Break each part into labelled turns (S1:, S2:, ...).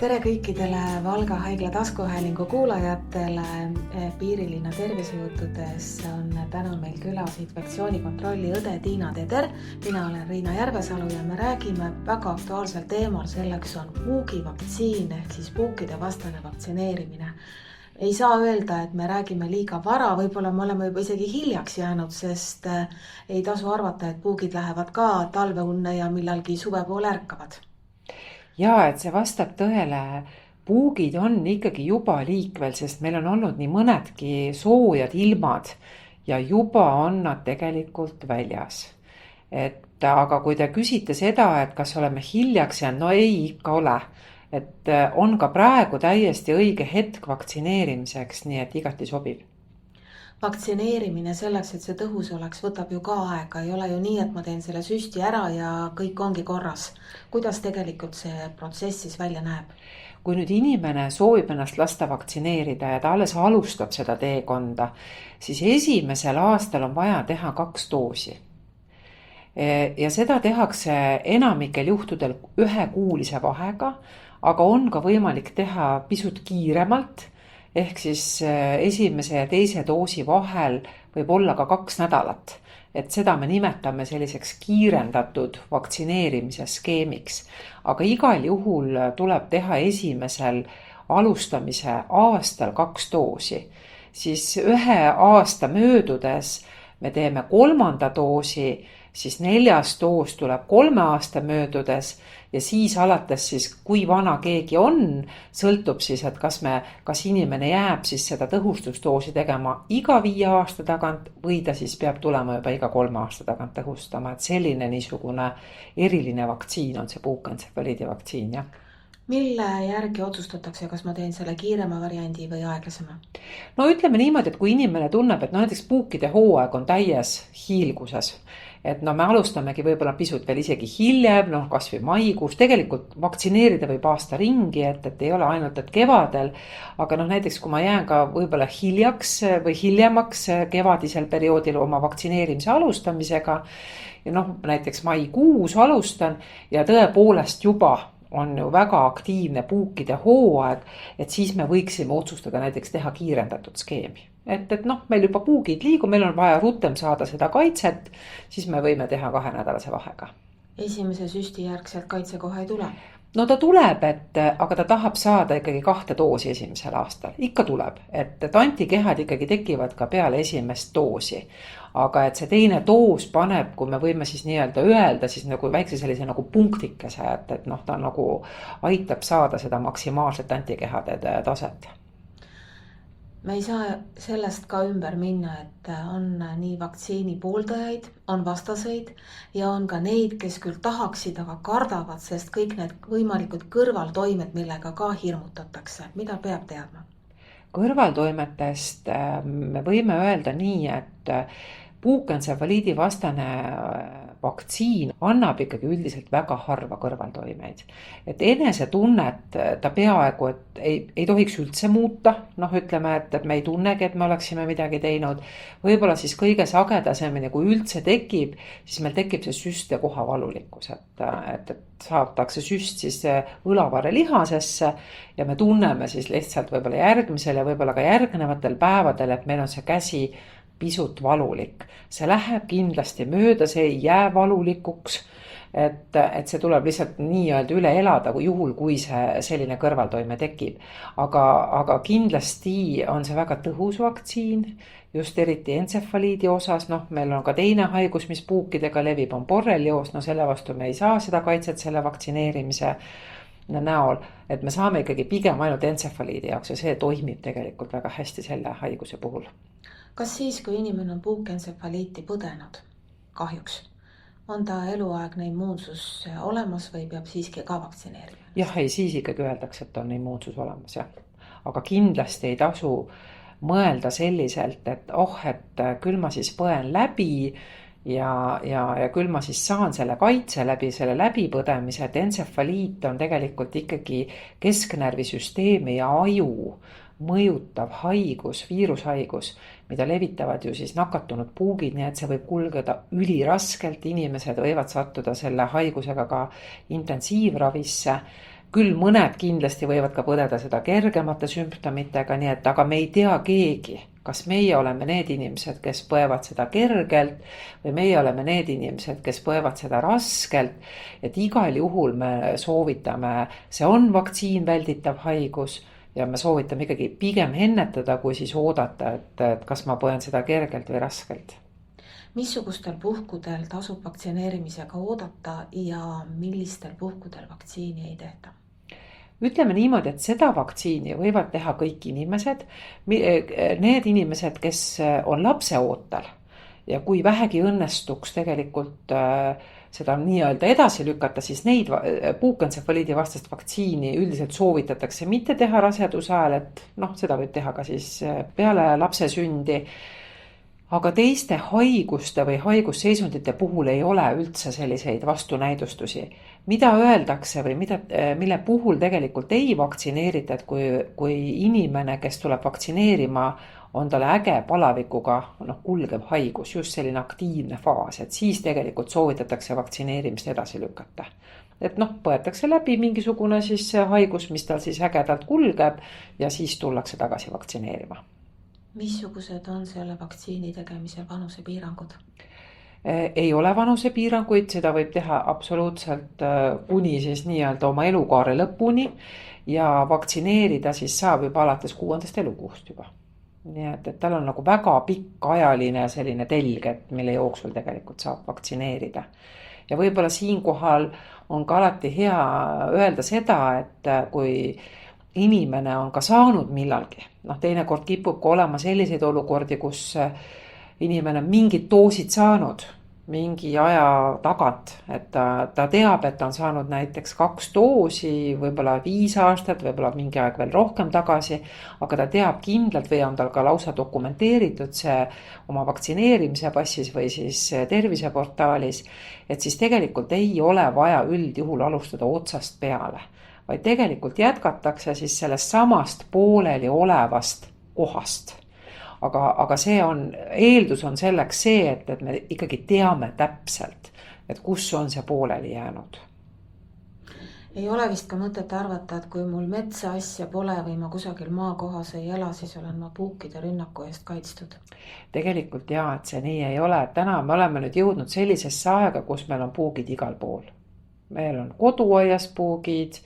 S1: Tere kõikidele Valga haigla taskuhäälingu kuulajatele. Piirilinna tervisejuttudes on täna meil külas infektsioonikontrolli õde Tiina Teder. Mina olen Riina Järvesalu ja me räägime väga aktuaalsel teemal. Selleks on puugivaktsiin ehk siis puukide vastane vaktsineerimine. Ei saa öelda, et me räägime liiga vara, võib-olla me oleme juba isegi hiljaks jäänud, sest ei tasu arvata, et puugid lähevad ka talveunne ja millalgi suve poole ärkavad.
S2: Jaa, et see vastab tõele. Puugid on ikkagi juba liikvel, sest meil on olnud nii mõnedki soojad ilmad ja juba on nad tegelikult väljas. Aga kui te küsite seda, et kas oleme hiljaks jäänud, no ei ikka ole. Et on ka praegu täiesti õige hetk vaktsineerimiseks, nii et igati sobib.
S1: Vaktsineerimine selleks, et see tõhus oleks, võtab ju ka aega. Ei ole ju nii, et ma teen selle süsti ära ja kõik ongi korras. Kuidas tegelikult see protsess siis välja näeb?
S2: Kui nüüd inimene soovib ennast lasta vaktsineerida ja ta alles alustab seda teekonda, siis esimesel aastal on vaja teha 2 doosi. Ja seda tehakse enamikel juhtudel 1-kuulise vahega, aga on ka võimalik teha pisut kiiremalt. Ehk siis esimese ja teise doosi vahel võib olla ka 2 nädalat. Et seda me nimetame selliseks kiirendatud vaktsineerimise skeemiks. Aga igal juhul tuleb teha esimesel alustamise aastal 2 doosi. Siis 1 aasta möödudes me teeme 3. doosi, siis 4. doos tuleb 3 aasta möödudes ja siis alates siis, kui vana keegi on, sõltub siis, et kas inimene jääb siis seda tõhustusdoosi tegema iga 5 aasta tagant või ta siis peab tulema juba iga 3 aasta tagant tõhustama. Et selline niisugune eriline vaktsiin on see puukentsefaliidi vaktsiin, jah.
S1: Mille järgi otsustatakse, kas ma teen selle kiirema variandi või aeglasema?
S2: No ütleme niimoodi, et kui inimene tunneb, et näiteks puukide hooaeg on täies hiilguses, et me alustamegi võib-olla pisut veel isegi hiljem, kas või maikuus, tegelikult vaktsineerida võib aasta ringi, et ei ole ainult, et kevadel, aga näiteks kui ma jään ka võib-olla hiljaks või hiljemaks kevadisel perioodil oma vaktsineerimise alustamisega ja näiteks maikuus alustan ja tõepoolest juba on ju väga aktiivne puukide hooaeg, et siis me võiksime otsustada näiteks teha kiirendatud skeemi. Et meil juba puugid liigu, meil on vaja rutem saada seda kaitset, siis me võime teha 2-nädalase vahega.
S1: Esimese süsti järgselt kaitse kohe ei tule?
S2: No ta tuleb, aga ta tahab saada ikkagi 2 doosi esimesel aastal. Ikka tuleb, et antikehad ikkagi tekivad ka peale esimest doosi. Aga et see teine doos paneb, kui me võime siis öelda, siis nagu väikse sellise nagu punktikese, et ta nagu aitab saada seda maksimaalset antikehade taset.
S1: Me ei saa sellest ka ümber minna, et on nii vaktsiini pooldajaid, on vastaseid ja on ka neid, kes küll tahaksid, aga kardavad, sest kõik need võimalikud kõrvaltoimed, millega ka hirmutatakse. Mida peab teadma?
S2: Kõrvaltoimetest me võime öelda nii, et puukentsefaliidi vastane vaktsiin annab ikkagi üldiselt väga harva kõrvaltoimeid. Et enesetunnet ta peaaegu, et ei tohiks üldse muuta. Ütleme, et me ei tunnegi, et me oleksime midagi teinud. Võib-olla siis kõige sagedasemini, kui üldse tekib, siis meil tekib see süst ja kohavalulikkus. Et saadakse süst siis õlavare lihasesse ja me tunneme siis lihtsalt võib-olla järgmisel ja võib-olla ka järgnevatel päevadel, et meil on see käsi pisut valulik. See läheb kindlasti mööda, see ei jää valulikuks, et see tuleb lihtsalt nii-öelda üle elada, juhul kui see selline kõrvaltoime tekib. Aga kindlasti on see väga tõhus vaktsiin, just eriti entsefaliidi osas. Meil on ka teine haigus, mis puukidega levib, on borrelioos. Selle vastu me ei saa seda kaitset selle vaktsineerimise näol, et me saame ikkagi pigem ainult entsefaliidi jaoks ja see toimib tegelikult väga hästi selle haiguse puhul.
S1: Kas siis, kui inimene on puukentsefaliiti põdenud, kahjuks, on ta eluaegne immuunsus olemas või peab siiski ka vaktsineerima?
S2: Jah, siis ikkagi öeldakse, et on immuunsus olemas, jah. Aga kindlasti ei tasu mõelda selliselt, et küll ma siis põen läbi ja küll ma siis saan selle kaitse läbi selle läbipõdemise, et entsefaliit on tegelikult ikkagi kesknärvisüsteemi ja aju mõjutav haigus, viirushaigus, mida levitavad ju siis nakatunud puugid, nii et see võib kulgeda üliraskelt, inimesed võivad sattuda selle haigusega ka intensiivravisse küll mõned kindlasti võivad ka põdeda seda kergemate sümptomitega, nii et aga me ei tea keegi, kas meie oleme need inimesed, kes põevad seda kergelt või meie oleme need inimesed, kes põevad seda raskelt. Et igal juhul me soovitame, see on vaktsiin välditav haigus ja me soovitame ikkagi pigem ennetada, kui siis oodata, et kas ma põen seda kergelt või raskelt.
S1: Missugustel puhkudel tasub vaktsineerimisega oodata ja millistel puhkudel vaktsiini ei tehta?
S2: Ütleme niimoodi, et seda vaktsiini võivad teha kõik inimesed, need inimesed, kes on lapseootel ja kui vähegi õnnestuks tegelikult seda nii-öelda edasi lükata, siis neid puukentsefaliidi vastast vaktsiini üldiselt soovitatakse mitte teha raseduse ajal, et seda võib teha ka siis peale lapse sündi. Aga teiste haiguste või haigusseisundite puhul ei ole üldse selliseid vastunäidustusi. Mida öeldakse või mille puhul tegelikult ei vaktsineerita, et kui inimene, kes tuleb vaktsineerima, on talle äge palavikuga kulgev haigus, just selline aktiivne faas, et siis tegelikult soovitatakse vaktsineerimist edasi lükata. Et põetakse läbi mingisugune siis haigus, mis tal siis ägedalt kulgeb ja siis tullakse tagasi vaktsineerima.
S1: Missugused on selle vaktsiini tegemise vanusepiirangud?
S2: Ei ole vanusepiiranguid, seda võib teha absoluutselt kuni siis nii-öelda oma elukaare lõpuni ja vaktsineerida siis saab juba alates 6. elukuust juba. Nii et tal on nagu väga pikk ajaline selline telg, mille jooksul tegelikult saab vaktsineerida. Ja võib-olla siinkohal on ka alati hea öelda seda, et kui inimene on ka saanud millalgi. Teinekord kipub ka olema selliseid olukordi, kus inimene on mingid doosid saanud mingi aja tagant, et ta teab, et ta on saanud näiteks 2 doosi, võib-olla 5 aastat, võib-olla mingi aeg veel rohkem tagasi, aga ta teab kindlalt või on tal ka lausa dokumenteeritud see oma vaktsineerimise passis või siis terviseportaalis, et siis tegelikult ei ole vaja üldjuhul alustada otsast peale, vaid tegelikult jätkatakse siis sellest samast pooleli olevast kohast. Aga see eeldus on selleks see, et me ikkagi teame täpselt, et kus on see pooleli jäänud.
S1: Ei ole vist ka mõtet arvata, et kui mul metsa asja pole või ma kusagil maakohas ei ela, siis olen ma puukide rünnaku eest kaitstud.
S2: Tegelikult jaa, et see nii ei ole. Täna me oleme nüüd jõudnud sellisesse aega, kus meil on puugid igal pool. Meil on koduaias puugid,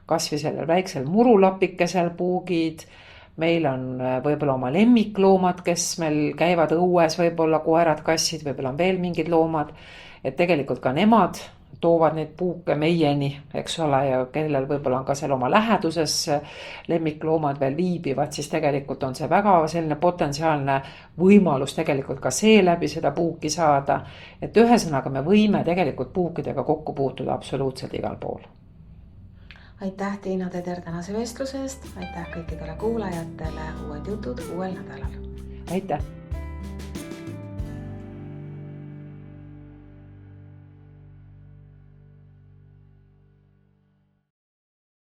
S2: kas või sellel väiksel murulapikesel puugid. Meil on võib-olla oma lemmikloomad, kes meil käivad õues, võib-olla koerad, kassid, võib-olla on veel mingid loomad. Et tegelikult ka nemad toovad neid puuke meieni, eks ole, ja kellel võib-olla on ka seal oma läheduses lemmikloomad veel viibivad, siis tegelikult on see väga selline potentsiaalne võimalus tegelikult ka seeläbi seda puuki saada. Et ühesõnaga me võime tegelikult puukidega kokku puutuda absoluutselt igal pool.
S1: Aitäh Tiina Teder tänase vestluse eest, aitäh kõikidele kuulajatele, uued jutud uuel nädalal.
S2: Aitäh!